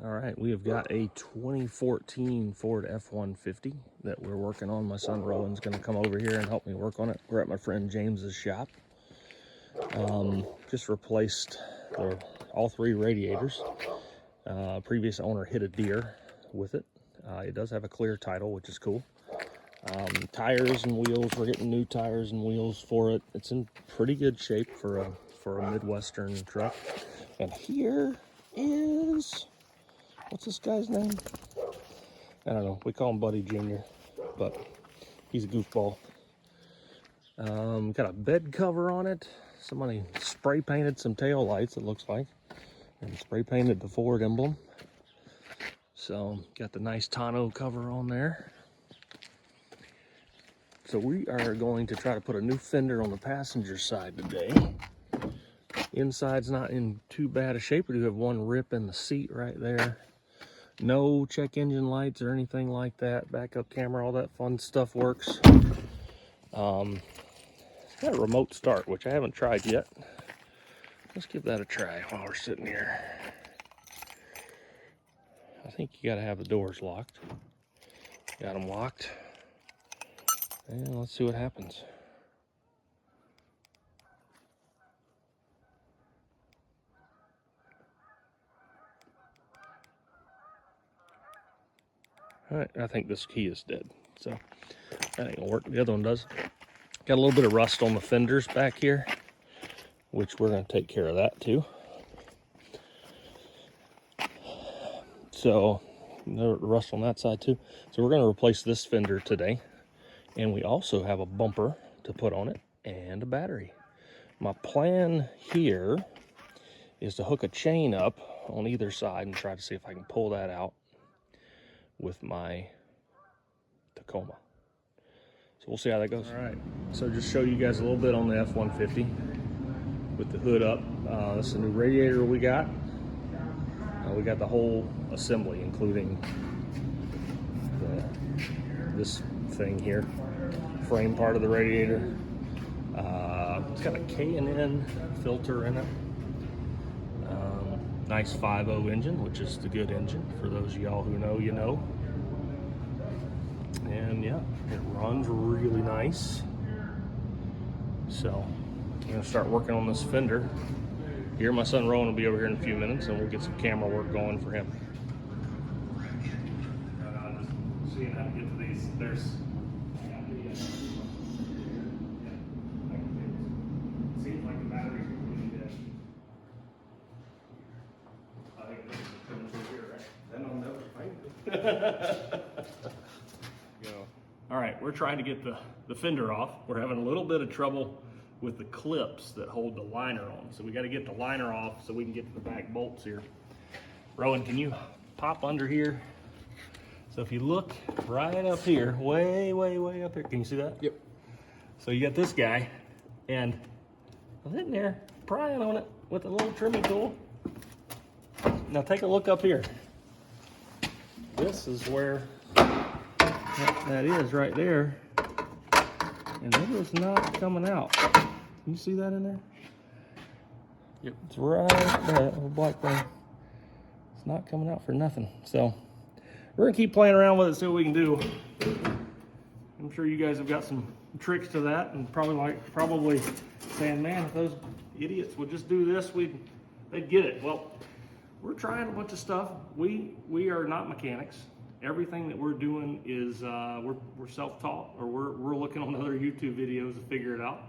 All right, we have got a 2014 Ford F-150 that we're working on. My son Rowan's going to come over here and help me work on it. We're at my friend James's shop. Just replaced all three radiators. Previous owner hit a deer with it. It does have a clear title, which is cool. Tires and wheels, we're getting new tires and wheels for it. It's in pretty good shape for a Midwestern truck. And here is, what's this guy's name? I don't know. We call him Buddy Jr., but he's a goofball. Got a bed cover on it. Somebody spray painted some tail lights, it looks like, and spray painted the Ford emblem. So got the nice tonneau cover on there. So we are going to try to put a new fender on the passenger side today. Inside's not in too bad a shape. We do have one rip in the seat right there. No check engine lights or anything like that. Backup camera, all that fun stuff works. It's got a remote start, which I haven't tried yet. Let's give that a try while we're sitting here. I think you gotta have the doors locked. Got them locked. And let's see what happens. All right, I think this key is dead, so that ain't gonna work. The other one does. Got a little bit of rust on the fenders back here, which we're gonna take care of that too. So, no rust on that side too. So we're gonna replace this fender today. And we also have a bumper to put on it and a battery. My plan here is to hook a chain up on either side and try to see if I can pull that out with my Tacoma. So we'll see how that goes. All right, so just show you guys a little bit on the F-150 with the hood up. This is a new radiator we got. We got the whole assembly, including this thing here, frame part of the radiator. It's got a K&N filter in it. Nice 5.0 engine, which is the good engine. For those of y'all who know, you know. And yeah, it runs really nice. So I'm gonna start working on this fender. Here, my son Rowan will be over here in a few minutes, and we'll get some camera work going for him. Just seeing how to get to these. There's seems like the battery's completely dead. I think this is coming through here, right? Then I'll never find it. All right, we're trying to get the fender off. We're having a little bit of trouble with the clips that hold the liner on. So we got to get the liner off so we can get to the back bolts here. Rowan, can you pop under here? So if you look right up here, way up here, can you see that? Yep. So you got this guy, and I was sitting there prying on it with a little trimming tool. Now take a look up here. This is where that is right there, and it is not coming out. Can you see that in there? Yep. It's right there, that little black thing. It's not coming out for nothing. So we're gonna keep playing around with it, see what we can do. I'm sure you guys have got some tricks to that, and probably saying, man, if those idiots would just do this, they'd get it. Well, we're trying a bunch of stuff. We are not mechanics. Everything that we're doing is we're self-taught, or we're looking on other YouTube videos to figure it out.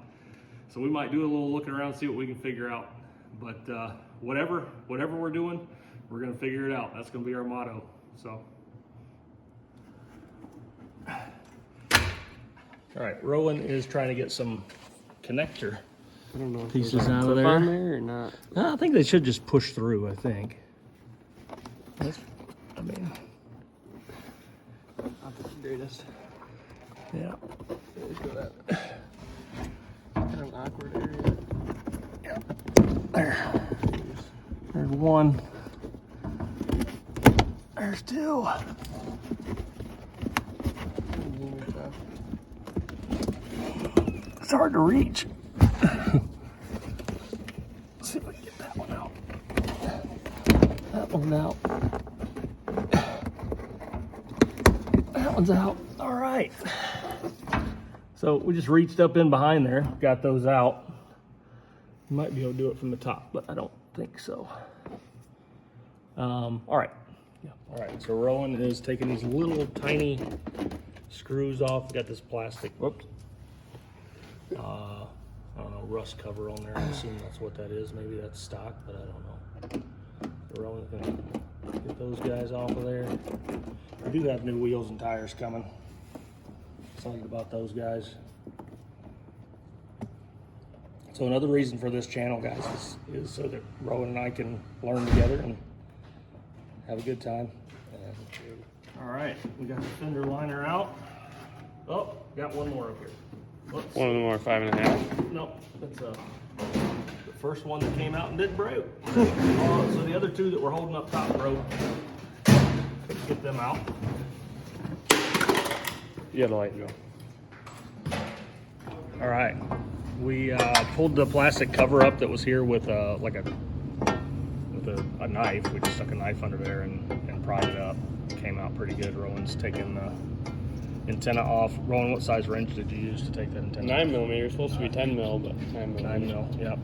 So we might do a little looking around, see what we can figure out. But whatever we're doing, we're gonna figure it out. That's gonna be our motto. So. All right, Rowan is trying to get some connector I don't know if pieces there's a out of clip there. on there or not. I think they should just push through, I think. I mean, Not the greatest. yeah. Let's go that. Kind of an awkward area. Yeah. There. There's one. There's two. It's hard to reach. Let's see if we can get that one out. That one out. That one's out. All right. So we just reached up in behind there, got those out. Might be able to do it from the top, but I don't think so. All right. Yeah. All right. So Rowan is taking these little tiny screws off. Got this plastic. Whoops. I don't know, rust cover on there. I assume that's what that is. Maybe that's stock, but I don't know. So Rowan's gonna get those guys off of there. I do have new wheels and tires coming. Excited about those guys. So another reason for this channel, guys, is so that Rowan and I can learn together and have a good time. All right, we got the fender liner out. Oh, got one more up here. Whoops. One of them are 5.5. Nope, that's the first one that came out and didn't break. So the other two that were holding up top broke. Get them out. You gotta lighten go. All right, we pulled the plastic cover up that was here with a knife. We just stuck a knife under there and pried it up. Came out pretty good. Rowan's taking the antenna off. Rowan, what size wrench did you use to take that antenna? 9mm. Supposed to be 10mm, but 9mm. 9mm. Yep.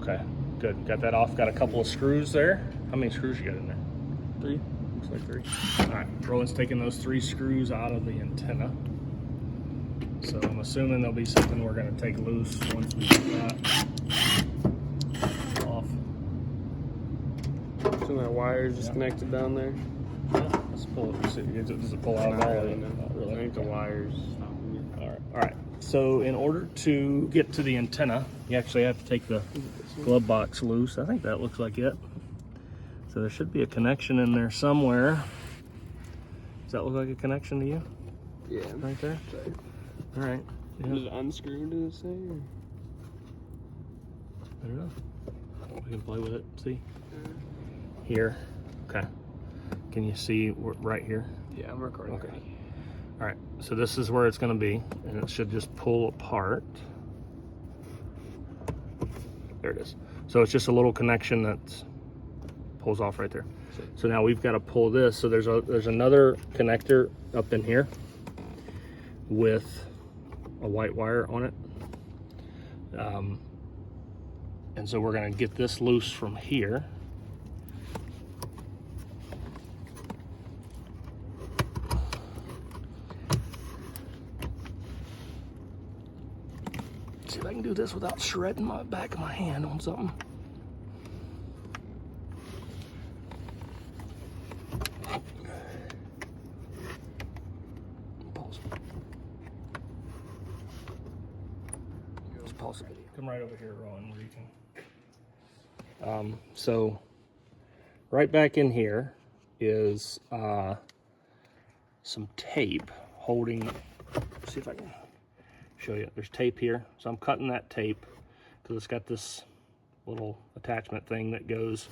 Okay, good. Got that off. Got a couple of screws there. How many screws you got in there? 3? Looks like 3. All right, Rowan's taking those 3 screws out of the antenna. So I'm assuming there'll be something we're going to take loose once we get that off. So that wire's just connected down there. Yeah, let's pull it. See, does it pull out of all of it? Not really. I think the wire's. All right. So in order to get to the antenna, you actually have to take the glove box loose. I think that looks like it. So there should be a connection in there somewhere. Does that look like a connection to you? Yeah. Right there? All right. Yeah. Is it unscrewed, does it say? Or? I don't know. We can play with it, see? Here. Okay. Can you see right here? Yeah, I'm recording. Okay. All right. So this is where it's going to be, and it should just pull apart. There it is. So it's just a little connection that pulls off right there. So now we've got to pull this. So there's another connector up in here with a white wire on it. And so we're going to get this loose from here. See if I can do this without shredding my back of my hand on something. Pause. Just pause it. Come right over here, Rowan, where you can. So right back in here is some tape holding. Let's see if I can show you. There's tape here, so I'm cutting that tape because it's got this little attachment thing that goes,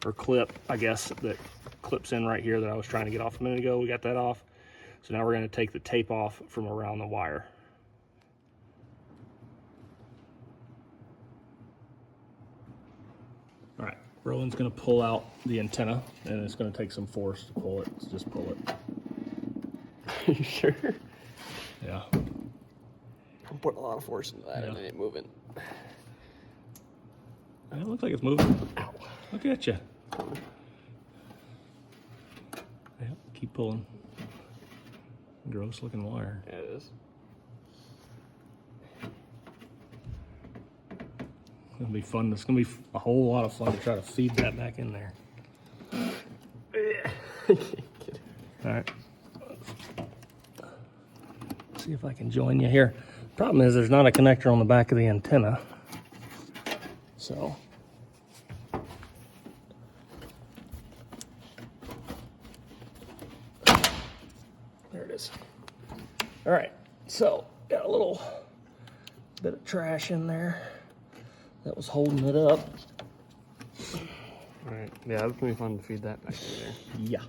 or clip, I guess, that clips in right here that I was trying to get off a minute ago. We got that off. So now we're going to take the tape off from around the wire. All right, Rowan's going to pull out the antenna, and it's going to take some force to pull it. Let's just pull it. Are you sure? Yeah. I'm putting a lot of force into that and it ain't moving. It looks like it's moving. Ow. Look at you. Yeah, keep pulling. Gross looking wire. Yeah, it is. It's gonna be fun. It's gonna be a whole lot of fun to try to feed that back in there. All right. See if I can join you here. Problem is, there's not a connector on the back of the antenna. So. There it is. All right. So, got a little bit of trash in there that was holding it up. All right. Yeah, it's gonna be fun to feed that back in there. Yeah.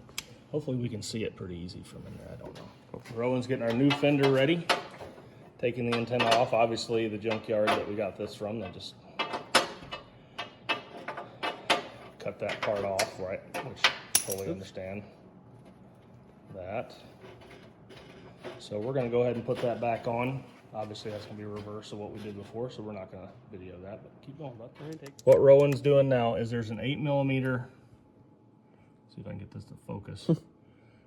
Hopefully we can see it pretty easy from in there. I don't know. Rowan's getting our new fender ready. Taking the antenna off. Obviously, the junkyard that we got this from, they just cut that part off, right? Which I totally understand that. So we're gonna go ahead and put that back on. Obviously that's gonna be a reverse of what we did before, so we're not gonna video that, but keep going, bud. What Rowan's doing now is there's an 8mm, see if I can get this to focus,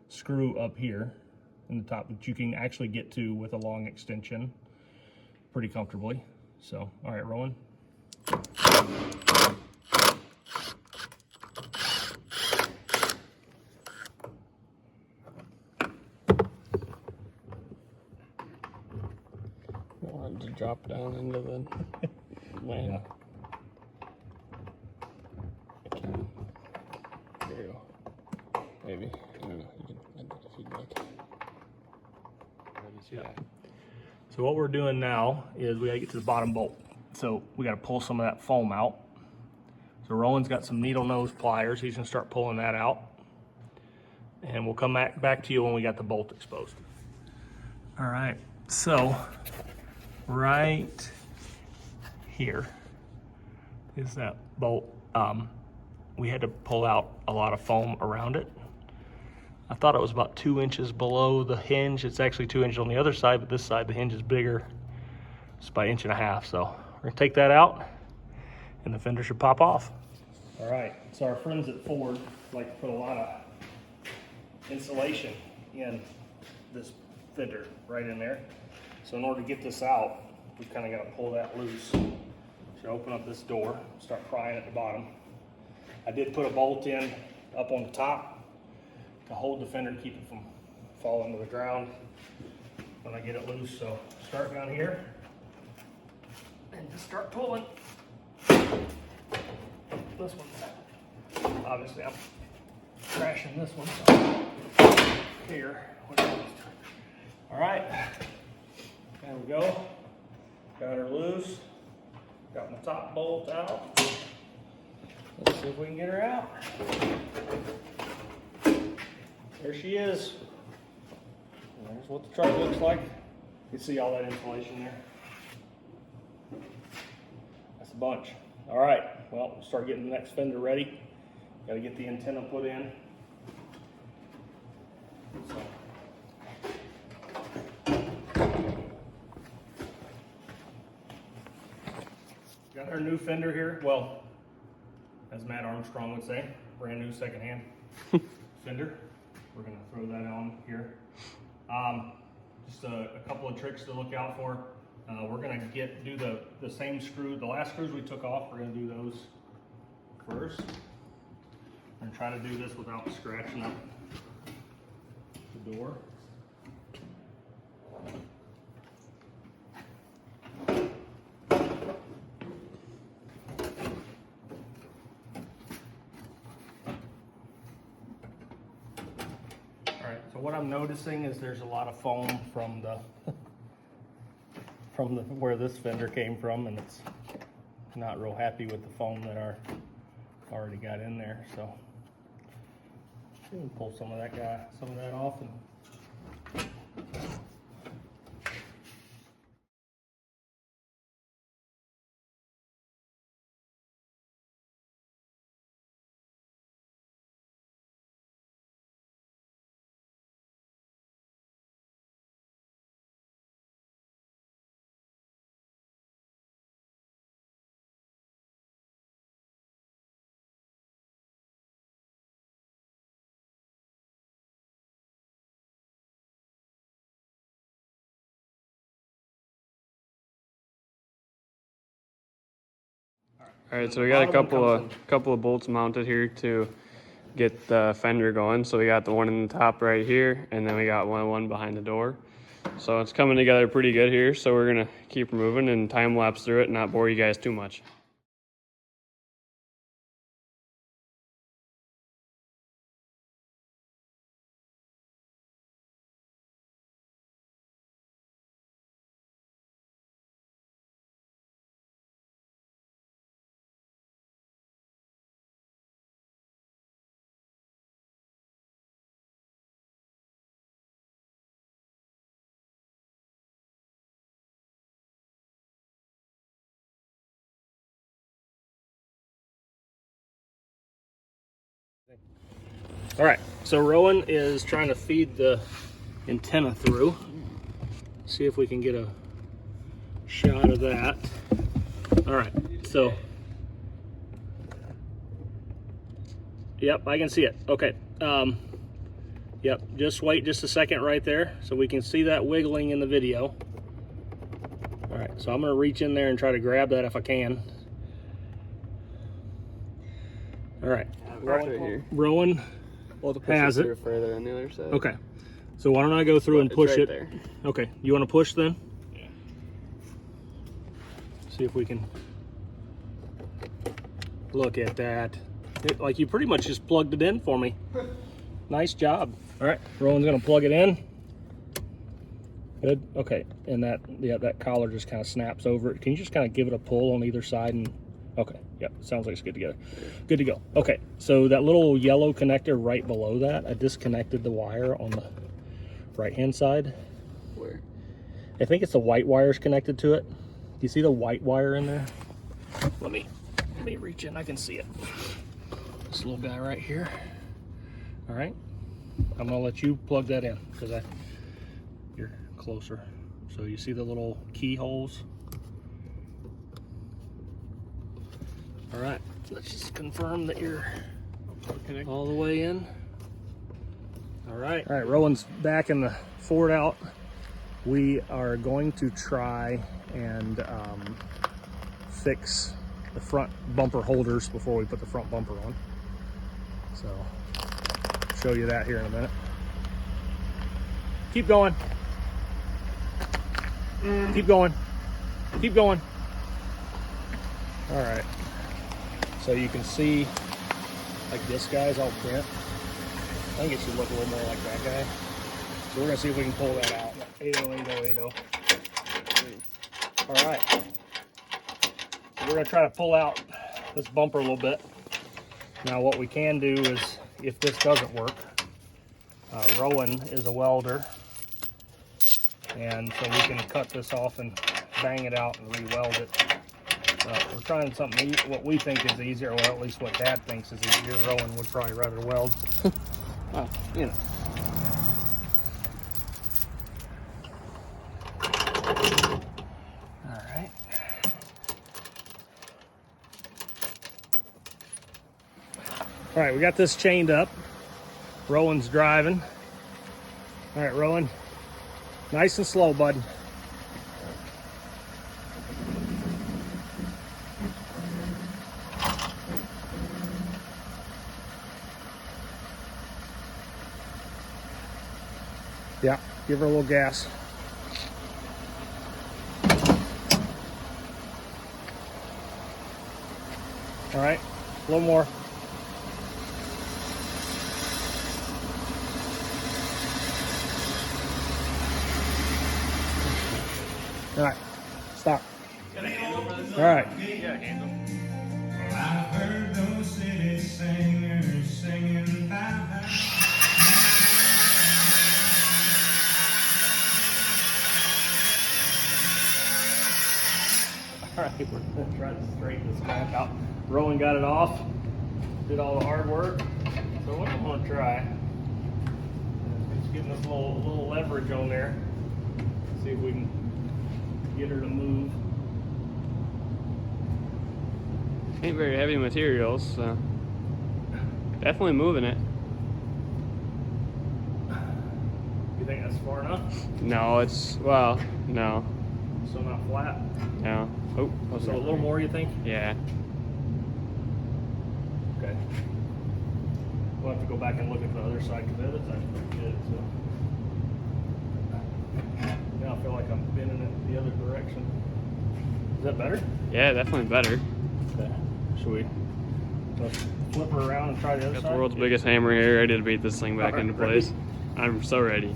screw up here in the top that you can actually get to with a long extension pretty comfortably. So, all right, Rowan. I want it to drop down into the land. Yeah. There you go. Maybe. I don't know. You can add that if you'd like. Yeah. So what we're doing now is we gotta get to the bottom bolt. So we gotta pull some of that foam out. So Rowan's got some needle nose pliers. He's gonna start pulling that out. And we'll come back to you when we got the bolt exposed. All right, so right here is that bolt. We had to pull out a lot of foam around it. I thought it was about 2 inches below the hinge. It's actually 2 inches on the other side, but this side, the hinge is bigger. It's by 1.5 inches. So we're gonna take that out and the fender should pop off. All right, so our friends at Ford like to put a lot of insulation in this fender right in there. So in order to get this out, we've kind of got to pull that loose. So open up this door, start prying at the bottom. I did put a bolt in up on the top to hold the fender, keep it from falling to the ground when I get it loose. So start down here and just start pulling. This one's obviously I'm crashing this one. So here, all right, there we go. Got her loose. Got my top bolt out. Let's see if we can get her out. There she is. And there's what the truck looks like. You can see all that insulation there. That's a bunch. All right, well, we'll start getting the next fender ready. Got to get the antenna put in. So. Got our new fender here. Well, as Matt Armstrong would say, brand new secondhand fender. We're gonna throw that on here. Just a couple of tricks to look out for. We're gonna do the same screw. The last screws we took off, we're gonna do those first. And try to do this without scratching up the door. So what I'm noticing is there's a lot of foam from the where this fender came from, and it's not real happy with the foam that already got in there. So we'll pull some of that off and All right, so we got a couple of bolts mounted here to get the fender going. So we got the one in the top right here, and then we got one behind the door. So it's coming together pretty good here. So we're gonna keep moving and time lapse through it and not bore you guys too much. All right, so Rowan is trying to feed the antenna through. See if we can get a shot of that. All right, so, yep, I can see it. Okay, yep, just wait just a second right there so we can see that wiggling in the video. All right, so I'm gonna reach in there and try to grab that if I can. All right, Rowan has it. Further on the other side. Okay, so why don't I go through and push right it? There. Okay, you want to push then? Yeah. See if we can look at that. Like you pretty much just plugged it in for me. Nice job. All right, Rowan's gonna plug it in. Good. Okay, and that that collar just kind of snaps over it. Can you just kind of give it a pull on either side and? Okay, yep, sounds like it's good together. Good to go. Okay, so that little yellow connector right below that, I disconnected the wire on the right-hand side. Where? I think it's the white wires connected to it. Do you see the white wire in there? Let me reach in, I can see it. This little guy right here. All right, I'm gonna let you plug that in because you're closer. So you see the little keyholes? All right, let's just confirm that you're all the way in. All right, Rowan's back in the Ford out. We are going to try and fix the front bumper holders before we put the front bumper on. So, show you that here in a minute. Keep going. Keep going. Keep going. All right. So you can see, like this guy's all bent. I think it should look a little more like that guy. So we're gonna see if we can pull that out. 80, All right. So we're gonna try to pull out this bumper a little bit. Now what we can do is, if this doesn't work, Rowan is a welder. And so we can cut this off and bang it out and re-weld it. We're trying something what we think is easier, or at least what Dad thinks is easier. Rowan would probably rather weld. Well, you know. All right. All right, we got this chained up. Rowan's driving. All right, Rowan. Nice and slow, bud. Yeah, give her a little gas. All right, a little more. All right, stop. All right. Yeah, handle. I've heard those city singers singing about All right, we're gonna try to straighten this back out. Rowan got it off, did all the hard work. So what I'm gonna try is getting this little leverage on there. See if we can get her to move. Ain't very heavy materials, so definitely moving it. You think that's far enough? No, it's, well, no. So not flat? No. Oh, So a little more, you think? Yeah. Okay. We'll have to go back and look at the other side because the other side's pretty good. So now I feel like I'm bending it the other direction. Is that better? Yeah, definitely better. Okay. Should we flip her around and try the other Got side? the world's biggest hammer here, ready to beat this thing back All right, into place. I'm so ready.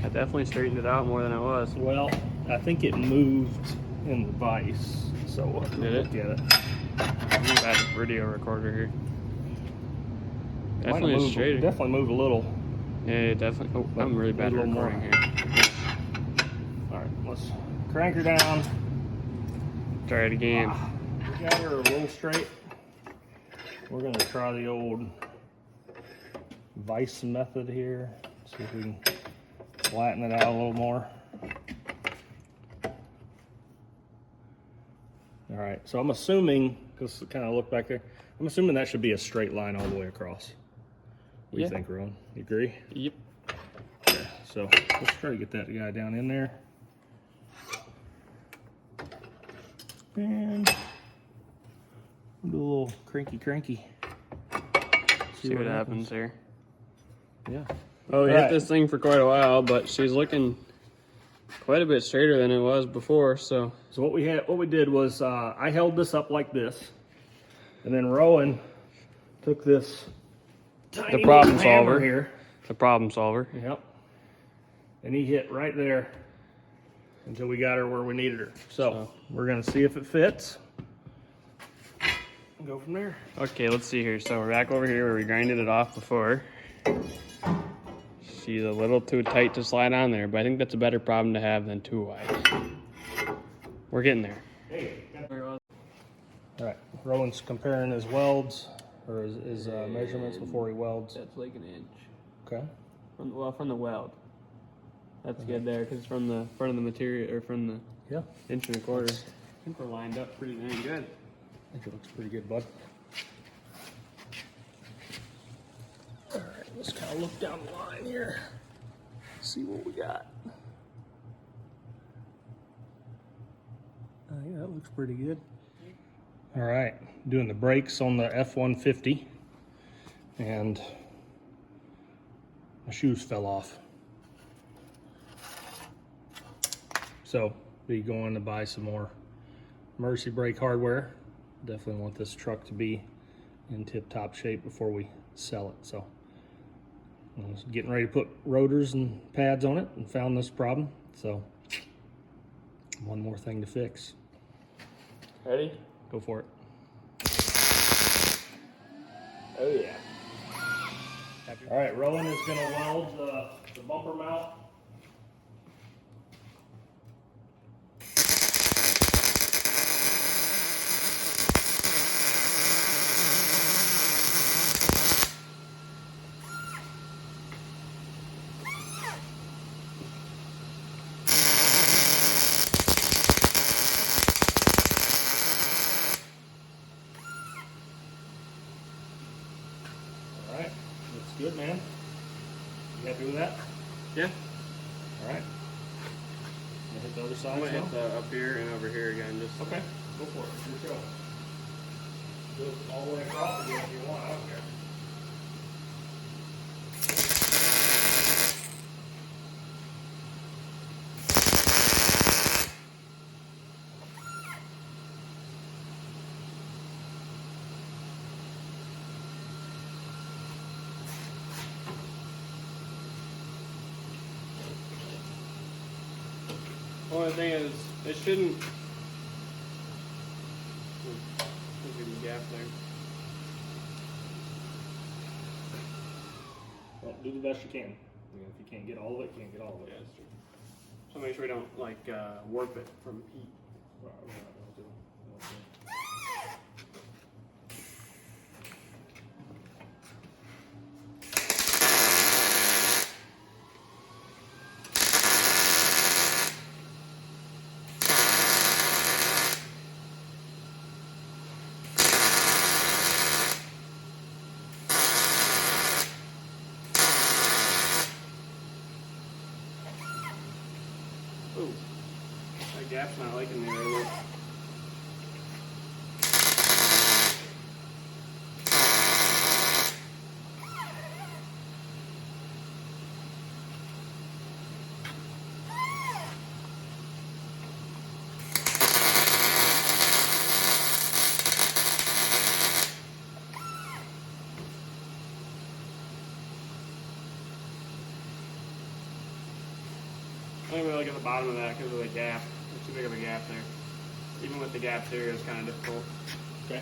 I definitely straightened it out more than I was. Well, I think it moved in the vise. So we'll Did it? look at it. I'm a bad video recorder here. Definitely Might have is straighter. definitely moved a little. Yeah, it definitely. Oh, I'm really bad at A little more. recording here. All right, let's crank her down. try it again. We got her a little straight. We're gonna try the old vice method here. See if we can flatten it out a little more. All right, so I'm assuming, because kind of look back there, I'm assuming that should be a straight line all the way across. What do you think, Rowan? You agree? Yep. Okay, so let's try to get that guy down in there. And do a little cranky. See what happens here. Yeah. Oh, we All hit right. this thing for quite a while, but she's looking quite a bit straighter than it was before. So what we did was I held this up like this, and then Rowan took this tiny problem little hammer solver. here. the problem solver. Yep. And he hit right there until we got her where we needed her. So we're gonna see if it fits. And go from there. Okay, let's see here. So we're back over here where we grinded it off before. She's a little too tight to slide on there, but I think that's a better problem to have than too wide. We're getting there. Hey. All right, Rowan's comparing his welds or his measurements before he welds. That's like an inch. Okay. From the weld. That's good there because it's from the front of the material or from the inch and a quarter. I think we're lined up pretty dang good. I think it looks pretty good, bud. All right, let's kind of look down the line here. See what we got. Yeah, that looks pretty good. All right, doing the brakes on the F150, and my shoes fell off. So, be going to buy some more Mercy brake hardware. Definitely want this truck to be in tip-top shape before we sell it. So, I was getting ready to put rotors and pads on it and found this problem. So, one more thing to fix. Ready? Go for it. Oh yeah. All right, Rowan is going to weld the bumper mount. All right, looks good, man. You happy with that? Yeah. All right. Gonna hit the other side. I'm gonna now? hit the up here and over here again. Just Okay, go for it. Here we go. Do it all the way across again if you want. I don't care. Only thing is, it shouldn't. Look at the gap there. Well, do the best you can. If you can't get all of it, you can't get all of it. Yeah, that's true. So make sure we don't like warp it from heat. Well, we're not gonna do it. Ooh, that gap's not liking me very well. I think we look at the bottom of that because of the gap. There's too big of a gap there. Even with the gap there, it's kind of difficult. Okay.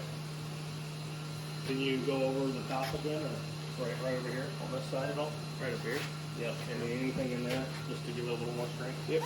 Can you go over the top again, or right over here on this side at all? Right up here. Yep. Anything in there just to give it a little more strength? Yep.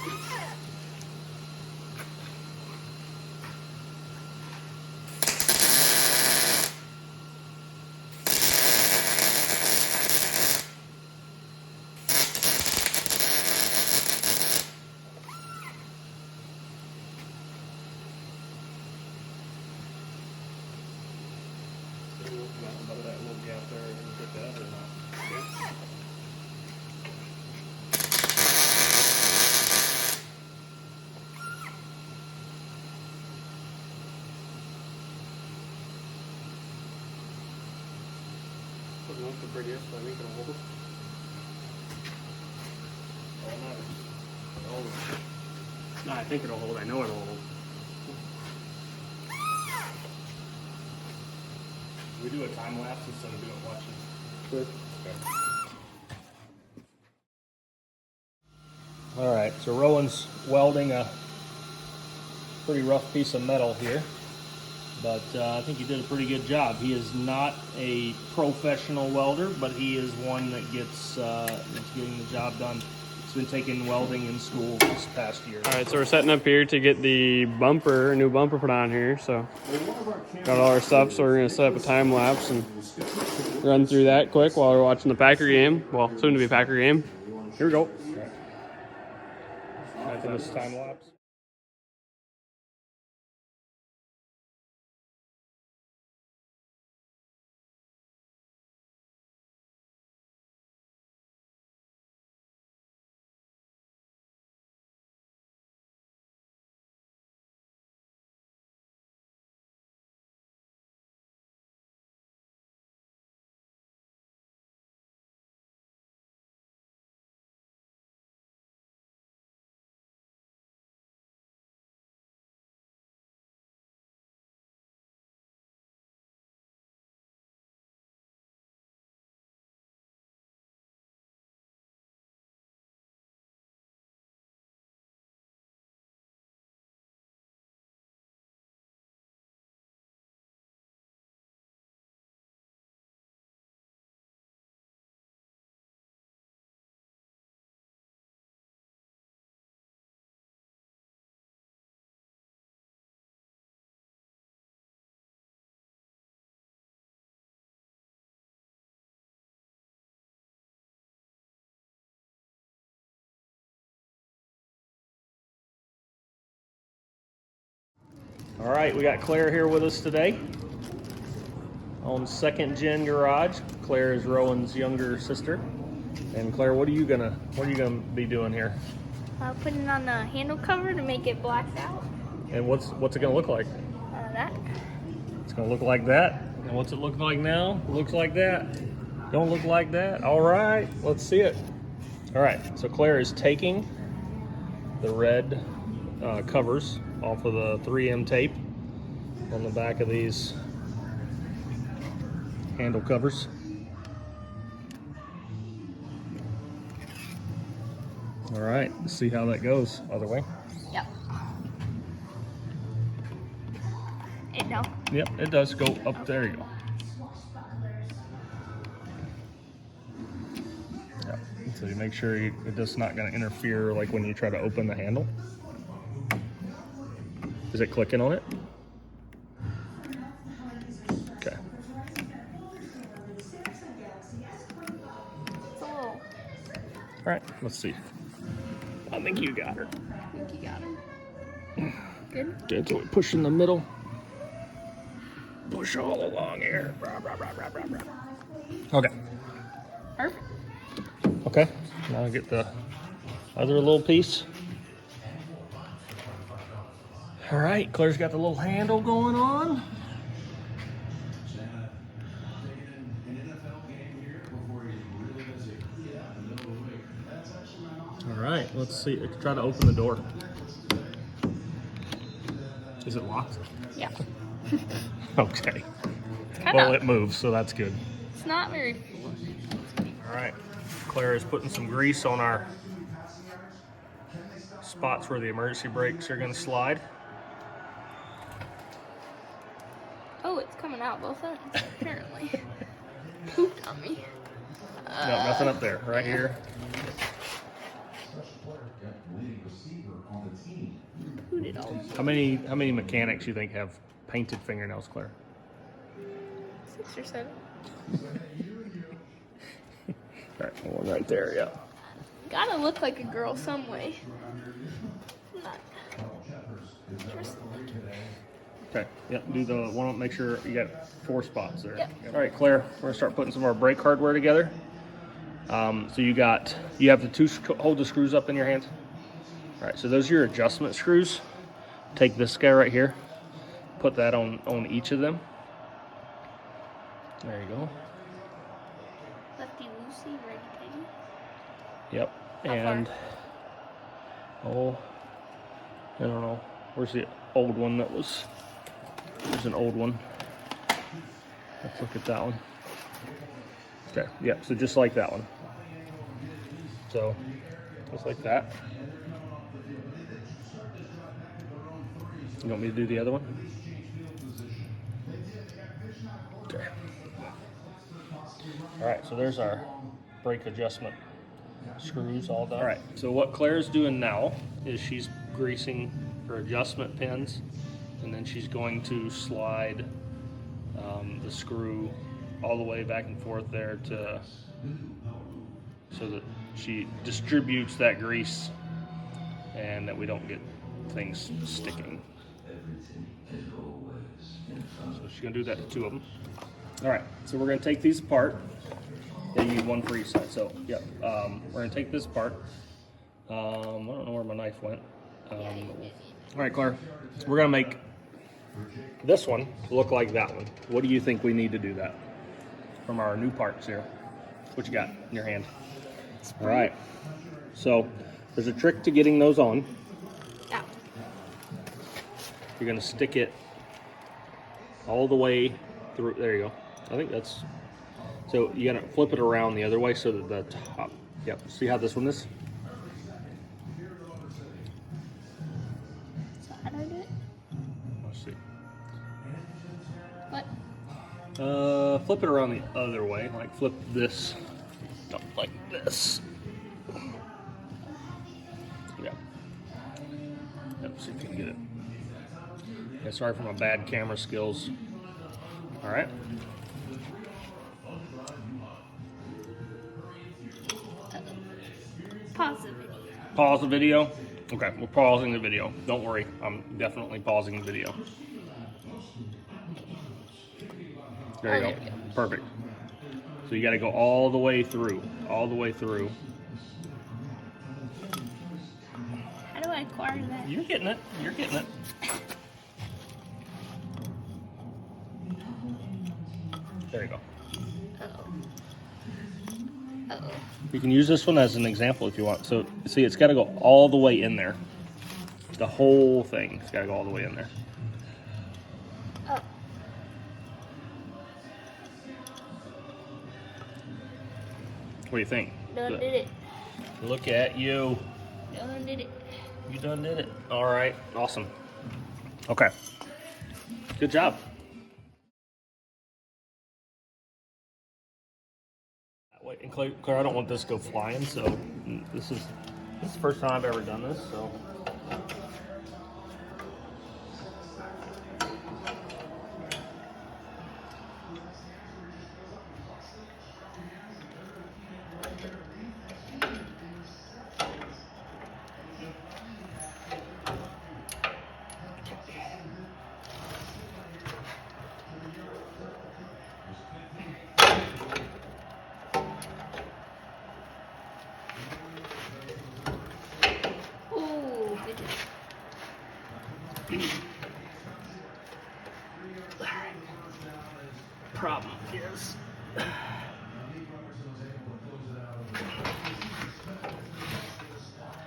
prettiest, but I think it'll hold it. No, I think it'll hold. I know it'll hold. We do a time lapse instead of doing watching. Good. All right, so Rowan's welding a pretty rough piece of metal here, but I think he did a pretty good job. He is not a professional welder, but he is one that gets that's getting the job done. He's been taking welding in school this past year. All right, so we're setting up here to get the bumper, new bumper put on here. So got all our stuff, so we're gonna set up a time lapse and run through that quick while we're watching the Packer game. Well, soon to be Packer game. Here we go. After this time lapse. All right, we got Claire here with us today on Second Gen Garage. Claire is Rowan's younger sister. And Claire, what are you gonna be doing here? Putting on the handle cover to make it blacked out. And what's it gonna look like? That. It's gonna look like that. And what's it look like now? It looks like that. Don't look like that. All right, let's see it. All right, so Claire is taking the red covers off of the 3M tape on the back of these handle covers. All right, let's see how that goes. Other way. Yep. It no. Yep, it does go up. There you go. Yep. So you make sure it just not going to interfere like when you try to open the handle. Is it clicking on it? Okay. It's a little. All right, let's see. I think you got her. I think you got him. Good. Good, so we push in the middle. Push all along here. Okay. Perfect. Okay, now get the other little piece. All right, Claire's got the little handle going on. All right, let's see. Try to open the door. Is it locked? Yeah. Okay. Kind Well, of. it moves, so that's good. It's not very. All right, Claire is putting some grease on our spots where the emergency brakes are going to slide. Oh, it's coming out both ends. Apparently. Pooped on me. No, nothing up there. Right here. Who did all this? How many mechanics you think have painted fingernails, Claire? 6 or 7. All right, one right there. Yeah. Gotta look like a girl some way. Not. Okay. Yep. Do the one. Make sure you got 4 spots there. Yep. All right, Claire. We're gonna start putting some of our brake hardware together. So you have the 2 hold the screws up in your hands. All right. So those are your adjustment screws. Take this guy right here. Put that on each of them. There you go. Yep. How And oh, I don't know. Where's the old one that was? There's an old one. Let's look at that one. Okay. Yep. So just like that one. So just like that. You want me to do the other one? Okay. All right, so there's our brake adjustment screws all done. All right, so what Claire's doing now is she's greasing her adjustment pins, and then she's going to slide the screw all the way back and forth there so that she distributes that grease and that we don't get things sticking. So she's gonna do that to two of them. All right, so we're gonna take these apart. They need one for each side. So, yep, we're gonna take this apart. I don't know where my knife went. All right, Claire, we're gonna make this one look like that one. What do you think we need to do that from our new parts here? What you got in your hand? All right, so there's a trick to getting those on. Yeah. You're gonna stick it all the way through. There you go. I think that's, so you gotta flip it around the other way so that the top, yep, see how this one is? So how do I do it? Let's see. What? Flip it around the other way, like flip this up like this. Yeah. Yep, see if you can get it. Yeah, sorry for my bad camera skills. All right. Pause the video. Pause the video. Okay, we're pausing the video. Don't worry, I'm definitely pausing the video. There you Oh, go. there we go. Perfect. So you got to go all the way through, all the way through. How do I acquire that? You're getting it. You're getting it. There you go. Uh-oh. Uh-oh. You can use this one as an example if you want. So see, it's got to go all the way in there. The whole thing. It's got to go all the way in there. Oh. What do you think? Done did it. Look at you. Done did it. You done did it. All right. Awesome. Okay. Good job. Wait, and Claire, I don't want this to go flying, so this is the first time I've ever done this, so. Ooh, goodness. Problem is,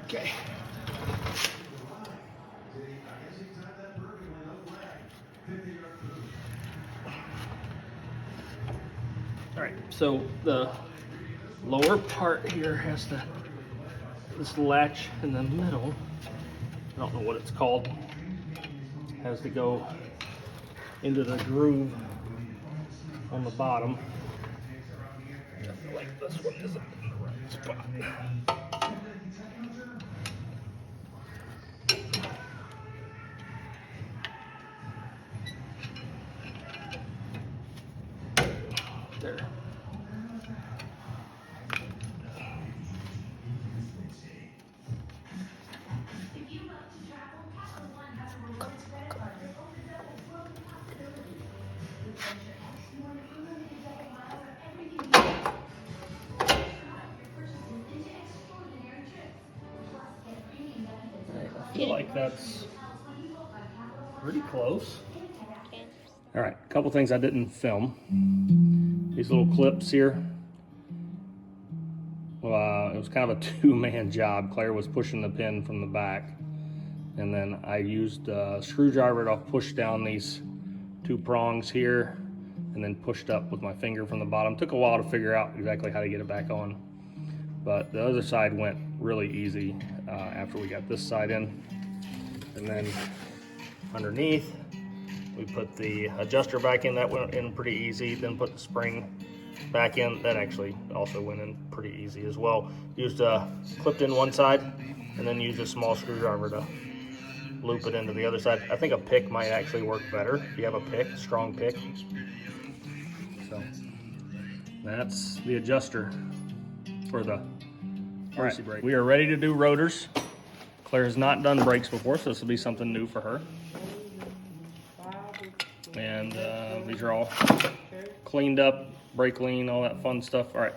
okay. All right, so the lower part here has this latch in the middle. I don't know what it's called. Has to go into the groove on the bottom. I feel like this one isn't in the right spot. There. I feel like that's pretty close. Okay. All right, a couple things I didn't film. These little clips here. it was kind of a two-man job. Claire was pushing the pin from the back, and then I used a screwdriver to push down these 2 prongs here, and then pushed up with my finger from the bottom. Took a while to figure out exactly how to get it back on, but the other side went really easy after we got this side in. And then underneath, we put the adjuster back in. That went in pretty easy. Then put the spring back in. That actually also went in pretty easy as well. Used clipped in one side, and then used a small screwdriver to loop it into the other side. I think a pick might actually work better if you have a pick, a strong pick. So that's the adjuster for the mercy brake. We are ready to do rotors. Claire has not done brakes before, so this will be something new for her. And these are all cleaned up, brake lean, all that fun stuff. All right.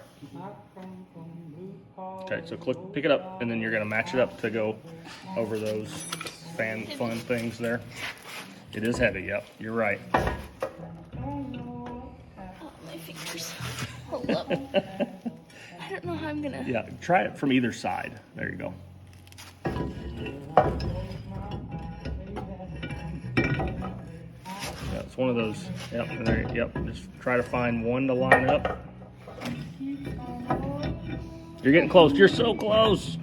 Okay, so pick it up, and then you're gonna match it up to go over those fun things there. It is heavy, yep, you're right. Oh, my fingers. Hold up. I don't know how I'm gonna. Yeah, try it from either side. There you go. Yeah, it's one of those. Yep, there. Yep. Just try to find one to line up. You're getting close. You're so close.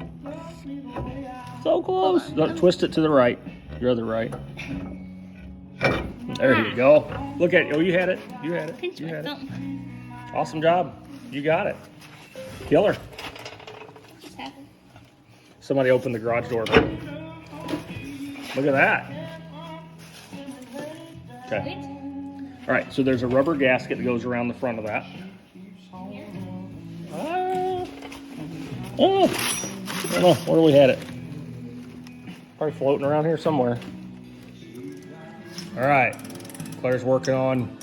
So close. Twist it to the right. Your other right. There you go. Look at you. Oh, you had it. You had it. Pinch You my had it. thumb. Awesome job. You got it. Killer. What just happened? Somebody opened the garage door. Look at that. Okay. Wait. All right, so there's a rubber gasket that goes around the front of that. Here. Oh, I don't know, where we had it. Probably floating around here somewhere. All right, Claire's working on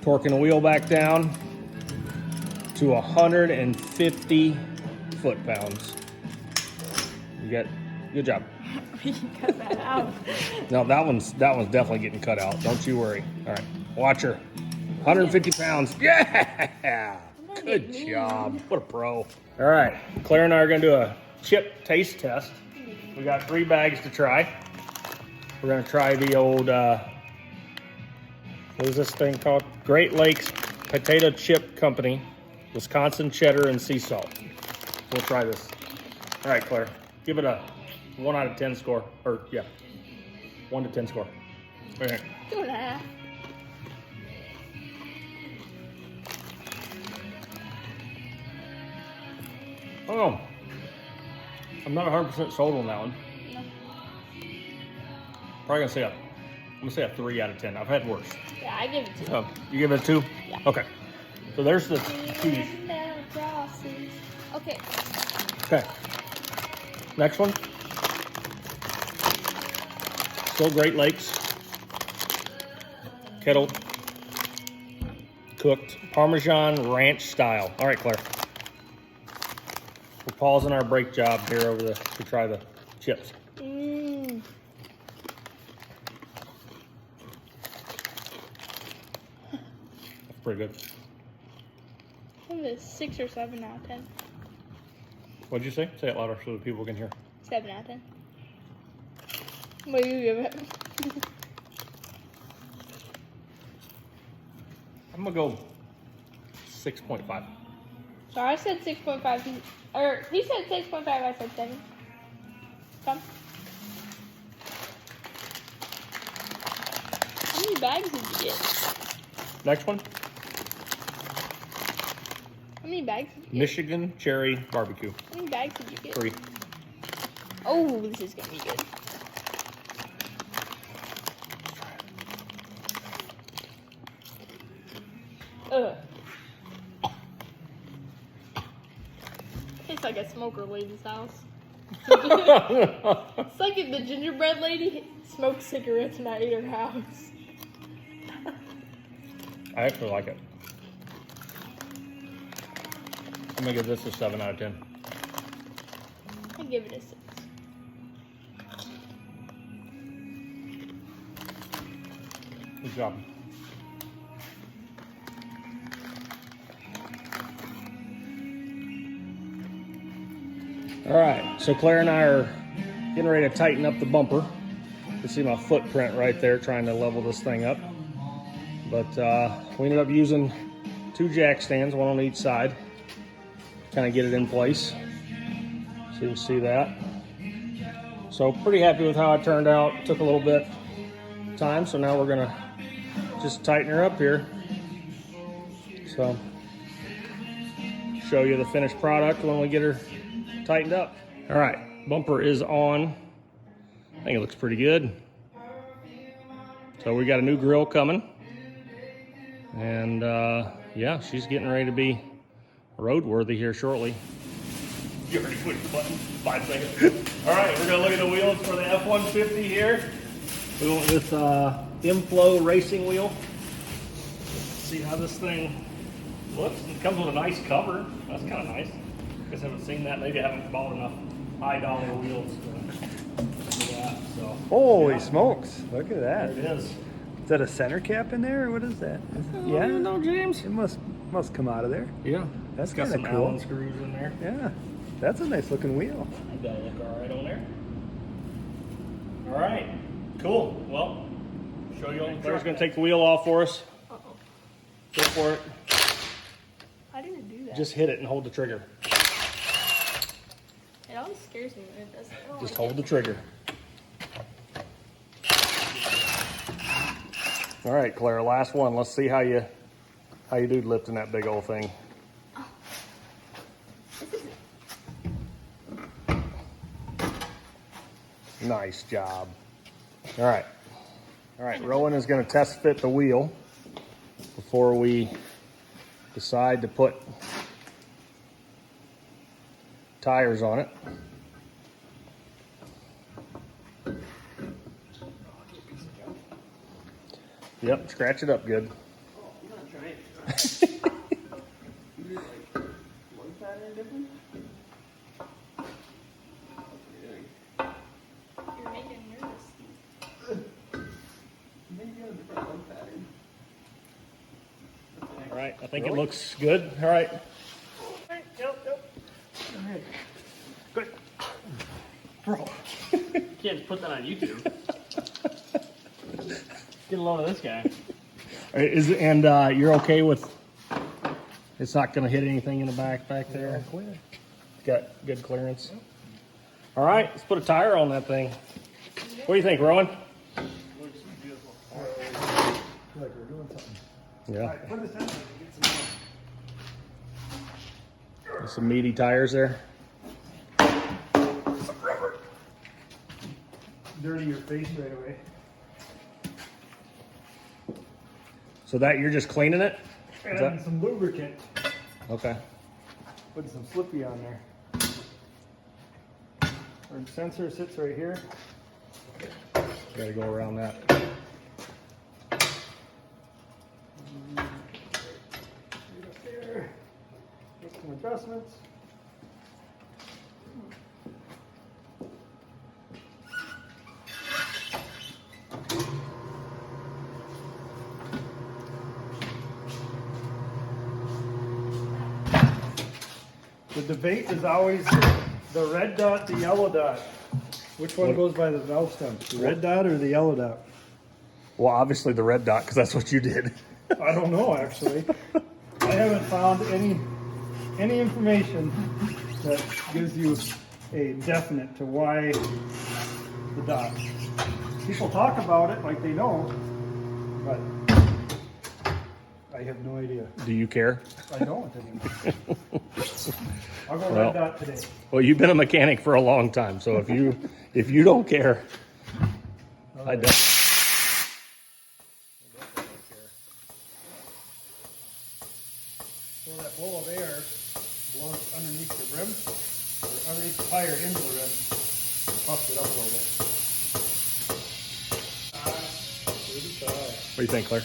torquing the wheel back down to 150 foot-pounds. You got, good job. We can cut that out. No, that one's definitely getting cut out. Don't you worry. All right, watch her. 150 pounds. Yeah! Good job. What a pro. All right, Claire and I are gonna do a chip taste test. We got 3 bags to try. We're gonna try the old, what is this thing called? Great Lakes Potato Chip Company, Wisconsin cheddar and sea salt. We'll try this. All right, Claire, give it a 1 out of 10 score, or yeah, 1 to 10 score. Right here. 2.5. Oh, I'm not 100% sold on that one. No. Probably I'm gonna say a 3 out of 10. I've had worse. Yeah, I give it 2. Oh, you give it a 2? Yeah. Okay. So there's the cheese. Okay. Okay. Next one. Still Great Lakes. Kettle cooked Parmesan ranch style. All right, Claire. We're pausing our brake job here to try the chips. Mmm. That's pretty good. I'm a 6 or 7 out of 10. What'd you say? Say it louder so the people can hear. 7 out of 10. What do you give it? I'm gonna go 6.5. So I said 6.5. Or he said 6.5. I said 7. Come. How many bags did you get? Next one. How many bags did you get? Michigan cherry barbecue. How many bags did you get? 3. Oh, this is gonna be good. Ugh. Tastes like a smoker lady's house. It's like if the gingerbread lady smoked cigarettes and I ate her house. I actually like it. I'm gonna give this a 7 out of 10. I give it a 6. Good job. All right, so Claire and I are getting ready to tighten up the bumper. You can see my footprint right there trying to level this thing up. But we ended up using 2 jack stands, one on each side, kind of get it in place. So you can see that. So pretty happy with how it turned out. Took a little bit of time, so now we're gonna just tighten her up here. So show you the finished product when we get her tightened up. All right, bumper is on. I think it looks pretty good. So we got a new grill coming. And yeah, she's getting ready to be roadworthy here shortly. You already pushed the button, 5 seconds. All right, we're gonna look at the wheels for the F150 here. We went with M-Flow racing wheel. See how this thing looks. It comes with a nice cover. That's kind of nice. I guess I haven't seen that. Maybe I haven't bought enough high-dollar wheels for that. So, Holy yeah. smokes, look at that. There it is. Is that a center cap in there, or what is that? Yeah, no, James. It must come out of there. Yeah, That's got kinda some cool. Allen screws in there. Yeah, that's a nice looking wheel. I think that'll look all right on there. All right, cool. Well, show you on. Claire's gonna take the wheel off for us. Uh-oh. Go for it. How did it do that? Just hit it and hold the trigger. It always scares me when it does. Oh, Just I hold can't- the trigger. All right, Claire, last one. Let's see how you do lifting that big old thing. Nice job. All right. All right, Rowan is going to test fit the wheel before we decide to put tires on it. Yep, scratch it up good. You're making me nervous. All right, I think it looks good. All right. Yep. All right. Good. Bro. You can't just put that on YouTube. Get a load of this guy. You're okay with it's not going to hit anything in the back there? Clear. Got good clearance. All right, let's put a tire on that thing. What do you think, Rowan? Like we're doing something. Yeah. Put this in. There's some meaty tires there. Dirty your face right away. So that you're just cleaning it? Is And that- some lubricant. Okay. Put some slippy on there. Our sensor sits right here. Got to go around that. Right up there. Make some adjustments. The debate is always the red dot, the yellow dot. Which one goes by the valve stem? The red dot or the yellow dot? Well, obviously the red dot, because that's what you did. I don't know, actually. I haven't found any information that gives you a definite to why the dot. People talk about it like they know, but I have no idea. Do you care? I don't anymore. I'll go Well. red dot today. Well, you've been a mechanic for a long time, so if you don't care, I don't. So that blow of air blows underneath the rim, or underneath the tire into the rim, puffs it up a little bit. What do you think, Claire?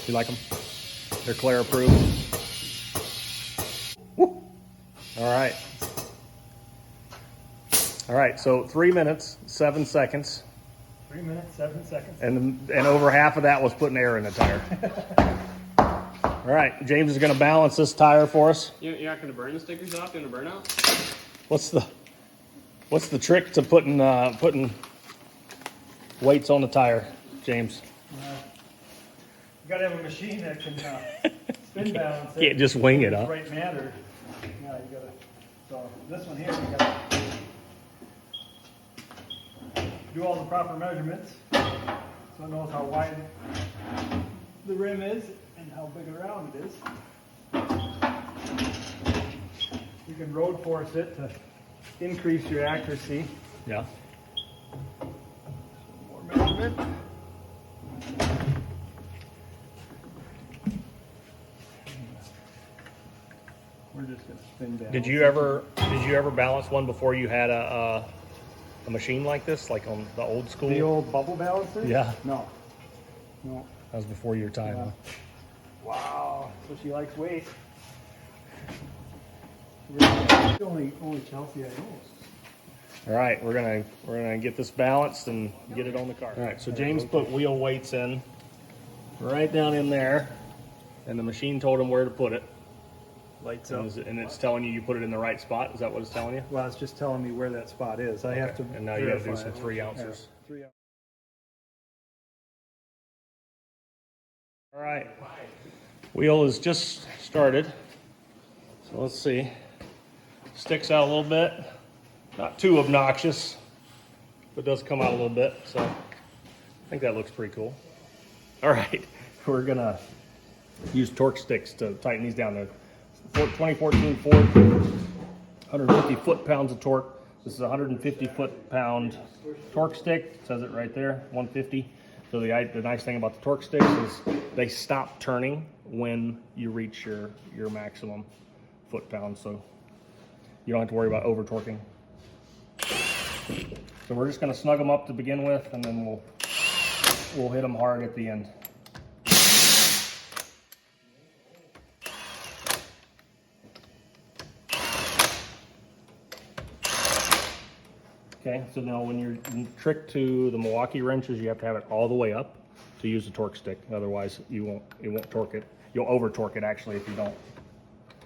You like them? They're Claire approved. Woo. All right. All right, so 3 minutes, 7 seconds, 3 minutes, 7 seconds. and over half of that was putting air in the tire. All right, James is going to balance this tire for us. You're not going to burn the stickers off? You want to burn out? What's the trick to putting weights on the tire, James? You gotta have a machine that can spin balance it. Can't just wing it, huh? Right matter. Yeah, you gotta. So this one here, you gotta do all the proper measurements, so it knows how wide the rim is and how big around it is. You can road force it to increase your accuracy. Yeah. More measurement. We're just gonna spin down. Did you ever balance one before you had a machine like this, like on the old school? The old bubble balancer? Yeah. No. No. That was before your time. Yeah. Huh? Wow. So she likes weight. Only Chelsea I know. All right, we're gonna get this balanced and get it on the car. All right, so James put wheel weights in right down in there, and the machine told him where to put it. Lights up. And it's telling you put it in the right spot. Is that what it's telling you? Well, it's just telling me where that spot is. I have to. And now you got to do verify some it. 3 ounces. Yeah, 3 ounces. All right, wheel is just started. So let's see. Sticks out a little bit. Not too obnoxious, but does come out a little bit. So I think that looks pretty cool. All right, we're gonna use torque sticks to tighten these down. The 2014 Ford, 150 foot-pounds of torque. This is a 150 foot-pound torque stick. It says it right there, 150. So the nice thing about the torque sticks is they stop turning when you reach your maximum foot-pounds. So you don't have to worry about over-torquing. So we're just going to snug them up to begin with, and then we'll hit them hard at the end. Okay, so now when you're tricked to the Milwaukee wrenches, you have to have it all the way up to use the torque stick. Otherwise, it won't torque it. You'll over torque it actually if you don't.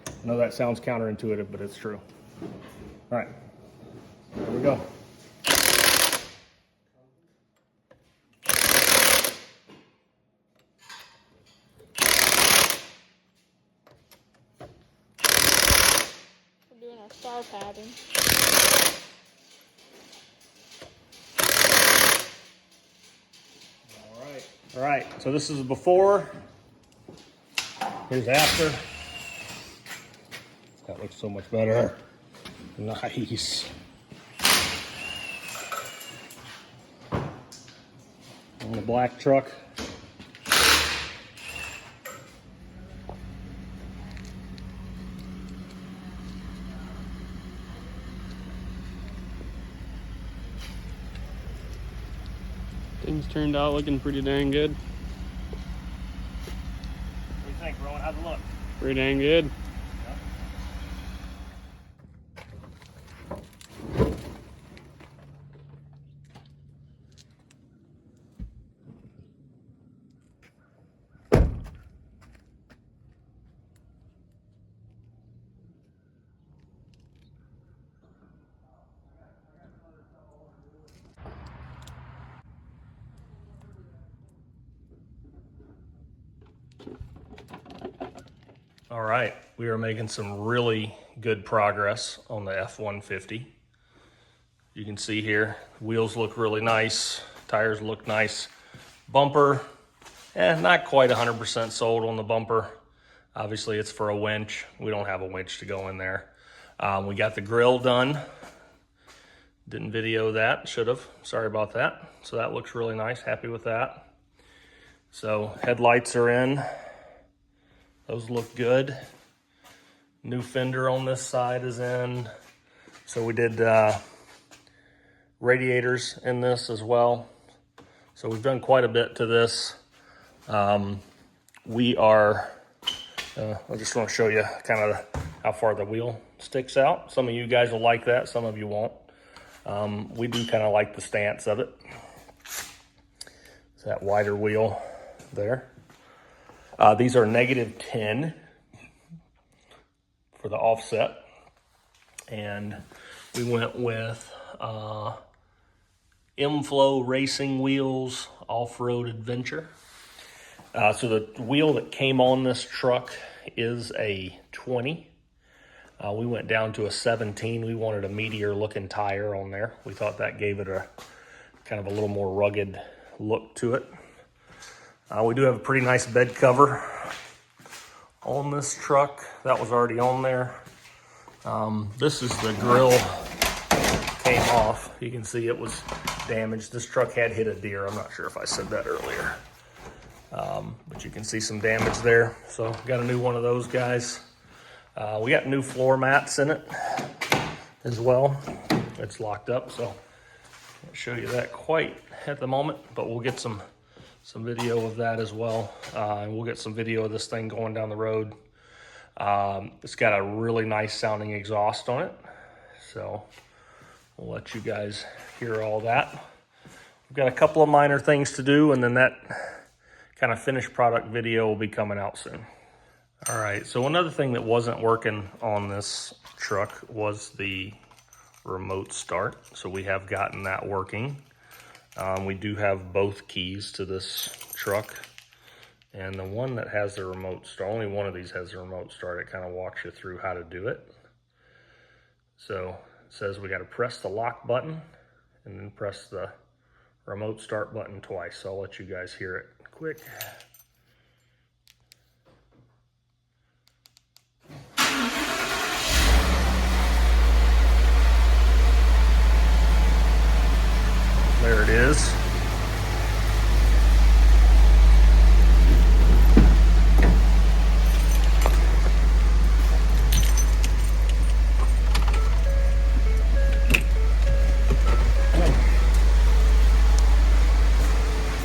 I know that sounds counterintuitive, but it's true. All right, here we go. We're doing our star pattern. All right, so this is before. Here's after. That looks so much better. Nice. On the black truck. Things turned out looking pretty dang good. What do you think, Rowan? How's it look? Pretty dang good. All right, we are making some really good progress on the F150. You can see here, wheels look really nice, tires look nice. Bumper, not quite 100% sold on the bumper. Obviously it's for a winch. We don't have a winch to go in there. We got the grill done. Didn't video that, should have, sorry about that. So that looks really nice, happy with that. So headlights are in. Those look good. New fender on this side is in. So we did radiators in this as well. So we've done quite a bit to this. We are, I just want to show you kind of how far the wheel sticks out. Some of you guys will like that, some of you won't. We do kind of like the stance of it. It's that wider wheel there. These are -10 for the offset. And We went with M-Flow Racing Wheels Off-Road Adventure. So the wheel that came on this truck is a 20. We went down to a 17. We wanted a meatier looking tire on there. We thought that gave it a kind of a little more rugged look to it. We do have a pretty nice bed cover on this truck. That was already on there. This is the grill came off. You can see it was damaged. This truck had hit a deer. I'm not sure if I said that earlier. But you can see some damage there. So got a new one of those guys. We got new floor mats in it as well. It's locked up, so I can't show you that quite at the moment, but we'll get some video of that as well. And we'll get some video of this thing going down the road. It's got a really nice sounding exhaust on it, so we'll let you guys hear all that. We've got a couple of minor things to do, and then that kind of finished product video will be coming out soon. All right, so another thing that wasn't working on this truck was the remote start. So we have gotten that working. We do have both keys to this truck. And the one that has the remote start, only one of these has the remote start. It kind of walks you through how to do it. So it says we got to press the lock button and then press the remote start button twice. So I'll let you guys hear it quick. There it is.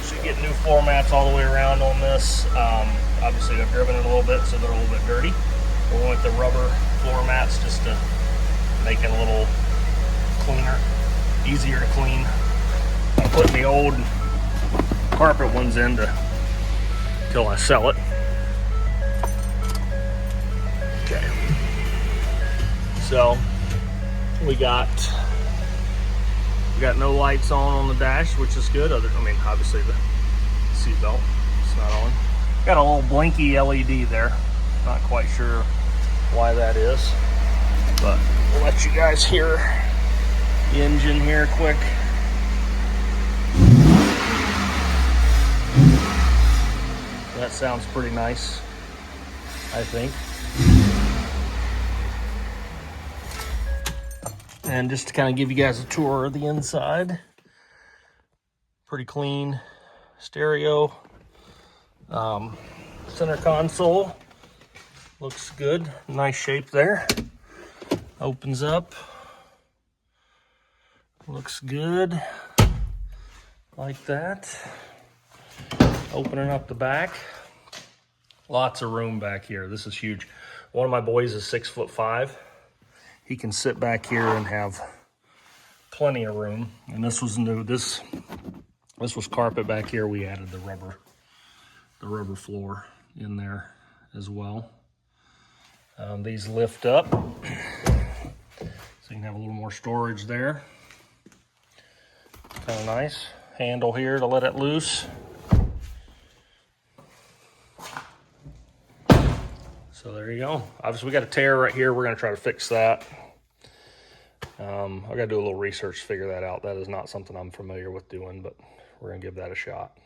So you get new floor mats all the way around on this. Obviously I've driven it a little bit, so they're a little bit dirty. We went with the rubber floor mats just to make it a little cleaner, easier to clean. I'm putting the old carpet ones in till I sell it. Okay. So we got no lights on the dash, which is good. Obviously the seat belt is not on. Got a little blinky LED there. Not quite sure why that is, but we'll let you guys hear the engine here quick. That sounds pretty nice, I think. And just to kind of give you guys a tour of the inside, pretty clean stereo. Center console looks good, nice shape there. Opens up, looks good, like that. Opening up the back, lots of room back here. This is huge. One of my boys is 6'5". He can sit back here and have plenty of room. And this was new. This was carpet back here. We added the rubber floor in there as well. These lift up, so you can have a little more storage there. Kind of nice. Handle here to let it loose. So there you go. Obviously we got a tear right here. We're gonna try to fix that. I gotta do a little research to figure that out. That is not something I'm familiar with doing, but we're gonna give that a shot.